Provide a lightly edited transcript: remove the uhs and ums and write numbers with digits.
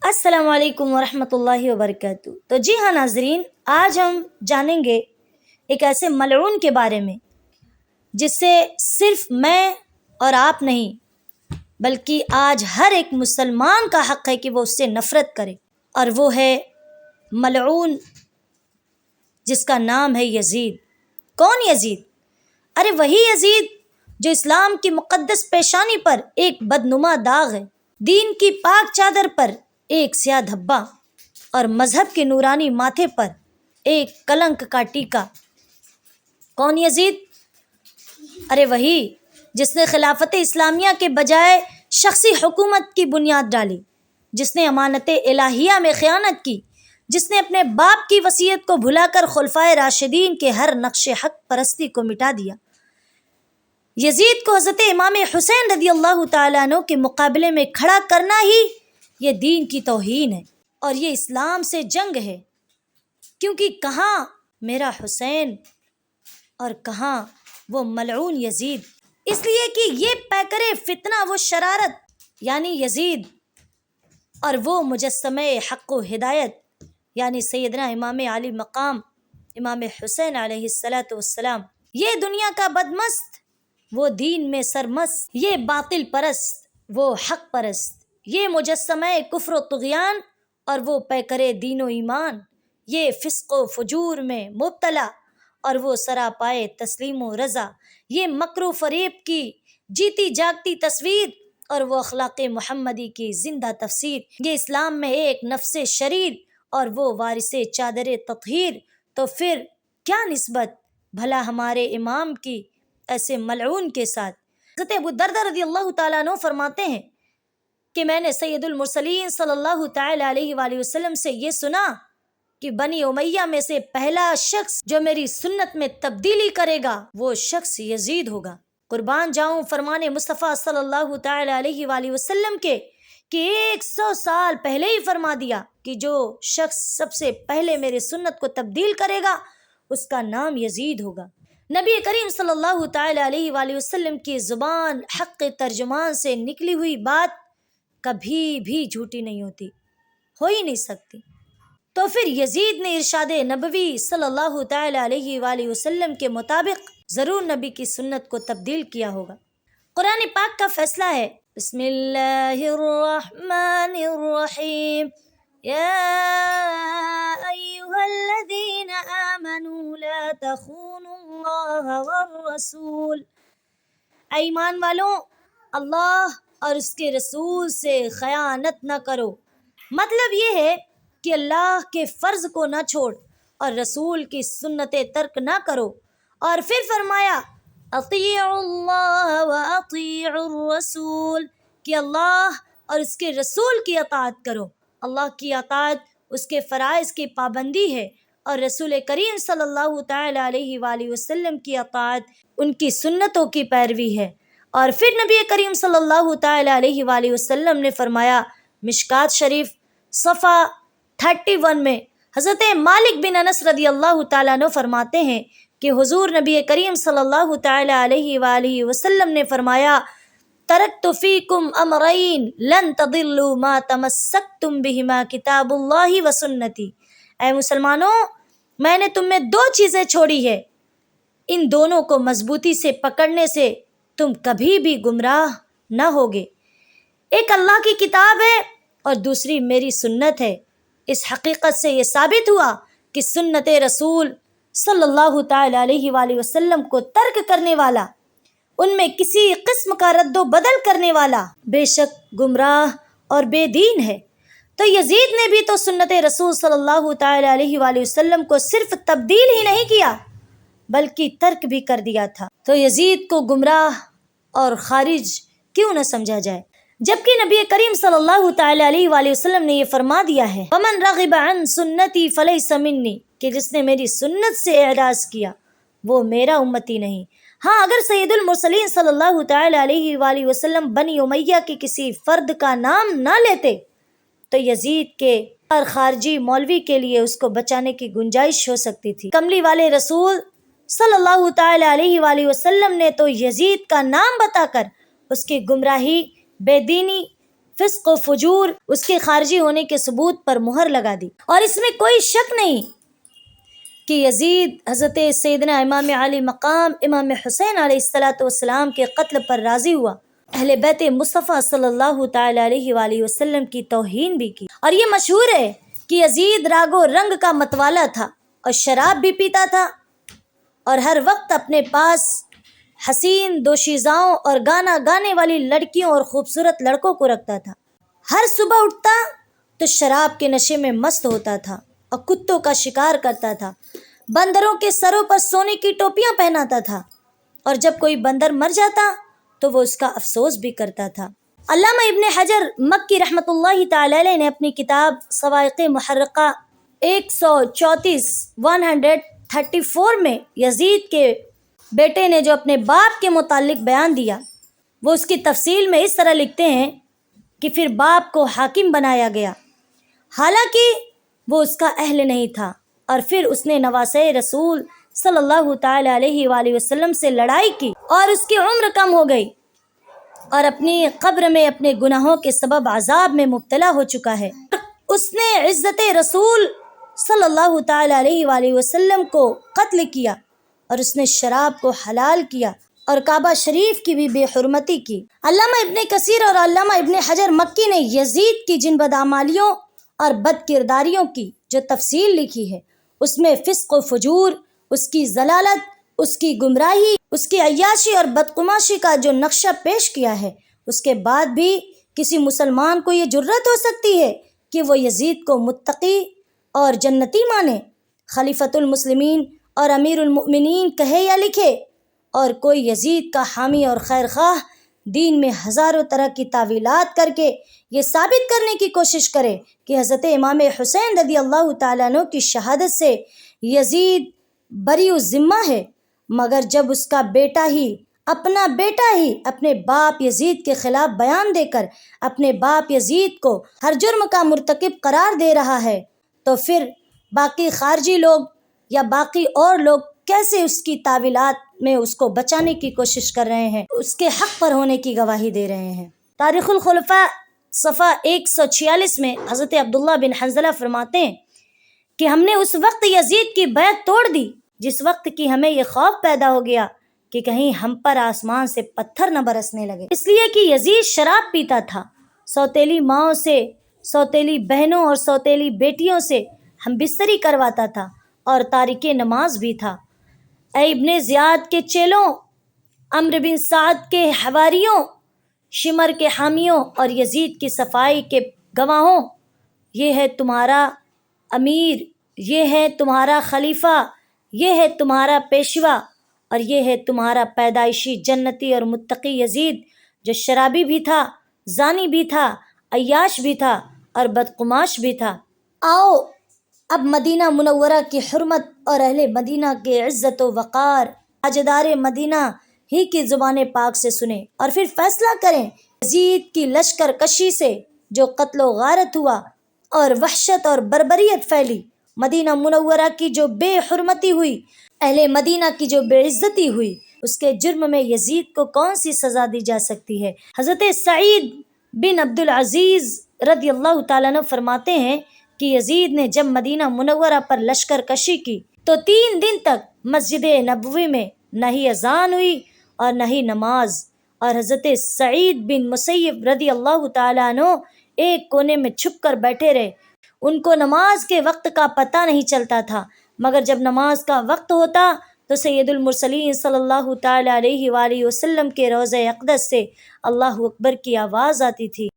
السلام علیکم ورحمۃ اللہ وبرکاتہ۔ تو جی ہاں ناظرین، آج ہم جانیں گے ایک ایسے ملعون کے بارے میں جس سے صرف میں اور آپ نہیں بلکہ آج ہر ایک مسلمان کا حق ہے کہ وہ اس سے نفرت کرے، اور وہ ہے ملعون جس کا نام ہے یزید۔ کون یزید؟ ارے وہی یزید جو اسلام کی مقدس پیشانی پر ایک بدنما داغ ہے، دین کی پاک چادر پر ایک سیاہ دھبا، اور مذہب کے نورانی ماتھے پر ایک کلنک کا ٹیکا۔ کون یزید؟ ارے وہی جس نے خلافت اسلامیہ کے بجائے شخصی حکومت کی بنیاد ڈالی، جس نے امانت الہیہ میں خیانت کی، جس نے اپنے باپ کی وصیت کو بھلا کر خلفائے راشدین کے ہر نقش حق پرستی کو مٹا دیا۔ یزید کو حضرت امام حسین رضی اللہ تعالیٰ عنہ کے مقابلے میں کھڑا کرنا ہی یہ دین کی توہین ہے، اور یہ اسلام سے جنگ ہے، کیونکہ کہاں میرا حسین اور کہاں وہ ملعون یزید۔ اس لیے کہ یہ پیکر فتنہ وہ شرارت یعنی یزید، اور وہ مجسمہ حق و ہدایت یعنی سیدنا امام علی مقام امام حسین علیہ السلام، یہ دنیا کا بدمست، وہ دین میں سرمست، یہ باطل پرست، وہ حق پرست، یہ مجسمہ کفر و طغیان اور وہ پیکر دین و ایمان، یہ فسق و فجور میں مبتلا اور وہ سراپائے تسلیم و رضا، یہ مکر و فریب کی جیتی جاگتی تصویر اور وہ اخلاق محمدی کی زندہ تفسیر، یہ اسلام میں ایک نفس شریر اور وہ وارث چادر تطہیر۔ تو پھر کیا نسبت بھلا ہمارے امام کی ایسے ملعون کے ساتھ؟ حضرت ابو دردہ رضی اللہ تعالیٰ عنہ فرماتے ہیں کہ میں نے سید المرسلین صلی اللہ تعالیٰ علیہ وآلہ وسلم سے یہ سنا کہ بنی امیہ میں سے پہلا شخص جو میری سنت میں تبدیلی کرے گا وہ شخص یزید ہوگا۔ قربان جاؤں فرمان مصطفیٰ صلی اللہ تعالیٰ علیہ وآلہ وسلم کے کہ 100 سال پہلے ہی فرما دیا کہ جو شخص سب سے پہلے میرے سنت کو تبدیل کرے گا اس کا نام یزید ہوگا۔ نبی کریم صلی اللہ تعالیٰ علیہ وآلہ وسلم کی زبان حق ترجمان سے نکلی ہوئی بات کبھی بھی جھوٹی نہیں ہوتی، ہو ہی نہیں سکتی۔ تو پھر یزید نے ارشاد نبوی صلی اللہ تعالیٰ علیہ وآلہ وسلم کے مطابق ضرور نبی کی سنت کو تبدیل کیا ہوگا۔ قرآن پاک کا فیصلہ ہے، بسم اللہ الرحمن الرحیم، یا ایہا الذین آمنوا لا تخونوا اللہ والرسول، اے ایمان والوں اللہ اور اس کے رسول سے خیانت نہ کرو۔ مطلب یہ ہے کہ اللہ کے فرض کو نہ چھوڑ اور رسول کی سنت ترک نہ کرو، اور پھر فرمایا اطیعوا اللہ واطیعوا الرسول، کہ اللہ اور اس کے رسول کی اطاعت کرو۔ اللہ کی اطاعت اس کے فرائض کی پابندی ہے، اور رسول کریم صلی اللہ تعالیٰ علیہ وآلہ وسلم کی اطاعت ان کی سنتوں کی پیروی ہے۔ اور پھر نبی کریم صلی اللہ تعالیٰ علیہ وآلہ وسلم نے فرمایا مشکات شریف صفحہ 31 میں، حضرت مالک بن انس رضی اللہ تعالیٰ عنہ فرماتے ہیں کہ حضور نبی کریم صلی اللہ تعالیٰ علیہ وآلہ وسلم نے فرمایا ترکت فیکم امرین لن تضلوا ما تمسکتم بہما کتاب اللہ و سنتی، اے مسلمانوں میں نے تم میں 2 چیزیں چھوڑی ہے، ان دونوں کو مضبوطی سے پکڑنے سے تم کبھی بھی گمراہ نہ ہوگے۔ ایک اللہ کی کتاب ہے اور دوسری میری سنت ہے۔ اس حقیقت سے یہ ثابت ہوا کہ سنت رسول صلی اللہ تعالیٰ علیہ وآلہ وسلم کو ترک کرنے والا، ان میں کسی قسم کا رد و بدل کرنے والا بے شک گمراہ اور بے دین ہے۔ تو یزید نے بھی تو سنت رسول صلی اللہ تعالیٰ علیہ وآلہ وسلم کو صرف تبدیل ہی نہیں کیا بلکہ ترک بھی کر دیا تھا، تو یزید کو گمراہ اور خارج کیوں نہ سمجھا جائے، جبکہ نبی کریم صلی اللہ تعالیٰ علیہ وآلہ وسلم نے یہ فرما دیا ہے وَمَنْ رَغِبَ عَنْ سُنَّتِي فَلَيْسَ مِنِّي، کہ جس نے میری سنت سے اعراض کیا وہ میرا امتی نہیں۔ ہاں اگر سید المرسلین صلی اللہ تعالیٰ علیہ وآلہ وسلم بنی امیہ کے کسی فرد کا نام نہ لیتے تو یزید کے اور خارجی مولوی کے لیے اس کو بچانے کی گنجائش ہو سکتی تھی۔ کملی والے رسول صلی اللہ تعالیٰ علیہ وآلہ وسلم نے تو یزید کا نام بتا کر اس کی گمراہی، بے دینی، فسق و فجور اس کے خارجی ہونے کے ثبوت پر مہر لگا دی۔ اور اس میں کوئی شک نہیں کہ یزید حضرت سیدنا امام علی مقام امام حسین علیہ السلام کے قتل پر راضی ہوا، اہل بیت مصطفیٰ صلی اللہ تعالی علیہ وآلہ وسلم کی توہین بھی کی۔ اور یہ مشہور ہے کہ یزید راگ و رنگ کا متوالا تھا اور شراب بھی پیتا تھا، اور ہر وقت اپنے پاس حسین دوشیزاؤں اور گانا گانے والی لڑکیوں اور خوبصورت لڑکوں کو رکھتا تھا۔ ہر صبح اٹھتا تو شراب کے نشے میں مست ہوتا تھا اور کتوں کا شکار کرتا تھا، بندروں کے سروں پر سونے کی ٹوپیاں پہناتا تھا، اور جب کوئی بندر مر جاتا تو وہ اس کا افسوس بھی کرتا تھا۔ علامہ ابن حجر مکی رحمۃ اللہ تعالی علیہ نے اپنی کتاب صواعق محرقہ 134 میں یزید کے بیٹے نے جو اپنے باپ کے متعلق بیان دیا، وہ اس کی تفصیل میں اس طرح لکھتے ہیں کہ پھر باپ کو حاکم بنایا گیا، حالانکہ وہ اس کا اہل نہیں تھا، اور پھر اس نے نواسۂ رسول صلی اللہ تعالی علیہ وآلہ وسلم سے لڑائی کی، اور اس کی عمر کم ہو گئی، اور اپنی قبر میں اپنے گناہوں کے سبب عذاب میں مبتلا ہو چکا ہے۔ اس نے عزت رسول صلی اللہ تعالی علیہ وآلہ وسلم کو قتل کیا، اور اس نے شراب کو حلال کیا، اور کعبہ شریف کی بھی بے حرمتی کی۔ علامہ ابن کثیر اور علامہ ابن حجر مکی نے یزید کی جن بدعمالیوں اور بد کرداریوں کی جو تفصیل لکھی ہے، اس میں فسق و فجور، اس کی ضلالت، اس کی گمراہی، اس کی عیاشی اور بدقماشی کا جو نقشہ پیش کیا ہے، اس کے بعد بھی کسی مسلمان کو یہ جرت ہو سکتی ہے کہ وہ یزید کو متقی اور جنتی مانے، خلیفۃ المسلمین اور امیر المؤمنین کہے یا لکھے، اور کوئی یزید کا حامی اور خیر خواہ دین میں ہزاروں طرح کی تعویلات کر کے یہ ثابت کرنے کی کوشش کرے کہ حضرت امام حسین رضی اللہ تعالیٰ عنہ کی شہادت سے یزید بری الذمہ ہے، مگر جب اس کا بیٹا ہی اپنے باپ یزید کے خلاف بیان دے کر اپنے باپ یزید کو ہر جرم کا مرتکب قرار دے رہا ہے، تو پھر باقی خارجی لوگ یا باقی اور لوگ کیسے اس کی تعویلات میں اس کو بچانے کی کوشش کر رہے ہیں، اس کے حق پر ہونے کی گواہی دے رہے ہیں۔ تاریخ الخلفاء صفحہ 146 میں حضرت عبداللہ بن حنظلہ فرماتے ہیں کہ ہم نے اس وقت یزید کی بیعت توڑ دی جس وقت کی ہمیں یہ خوف پیدا ہو گیا کہ کہیں ہم پر آسمان سے پتھر نہ برسنے لگے، اس لیے کہ یزید شراب پیتا تھا، سوتیلی ماؤں سے، سوتیلی بہنوں اور سوتیلی بیٹیوں سے ہم بستری کرواتا تھا، اور تارک نماز بھی تھا۔ اے ابن زیاد کے چیلوں، عمرو بن سعد کے حواریوں، شمر کے حامیوں اور یزید کی صفائی کے گواہوں، یہ ہے تمہارا امیر، یہ ہے تمہارا خلیفہ، یہ ہے تمہارا پیشوا، اور یہ ہے تمہارا پیدائشی جنتی اور متقی یزید، جو شرابی بھی تھا، زانی بھی تھا، عیاش بھی تھا اور بدقماش بھی تھا۔ آؤ اب مدینہ منورہ کی حرمت اور اہل مدینہ کے عزت و وقار، تاجدار مدینہ ہی کی زبان پاک سے سنیں، اور پھر فیصلہ کریں۔ یزید کی لشکر کشی سے جو قتل و غارت ہوا اور وحشت اور بربریت پھیلی، مدینہ منورہ کی جو بے حرمتی ہوئی، اہل مدینہ کی جو بے عزتی ہوئی، اس کے جرم میں یزید کو کون سی سزا دی جا سکتی ہے؟ حضرت سعید بن عبد العزیز رضی اللہ تعالیٰ عنہ فرماتے ہیں کہ یزید نے جب مدینہ منورہ پر لشکر کشی کی تو 3 دن تک مسجد نبوی میں نہ ہی اذان ہوئی اور نہ ہی نماز، اور حضرت سعید بن مسیب رضی اللہ تعالیٰ عنہ ایک کونے میں چھپ کر بیٹھے رہے۔ ان کو نماز کے وقت کا پتہ نہیں چلتا تھا، مگر جب نماز کا وقت ہوتا تو سید المرسلین صلی اللہ تعالی علیہ وآلہ وسلم کے روضہ اقدس سے اللہ اکبر کی آواز آتی تھی۔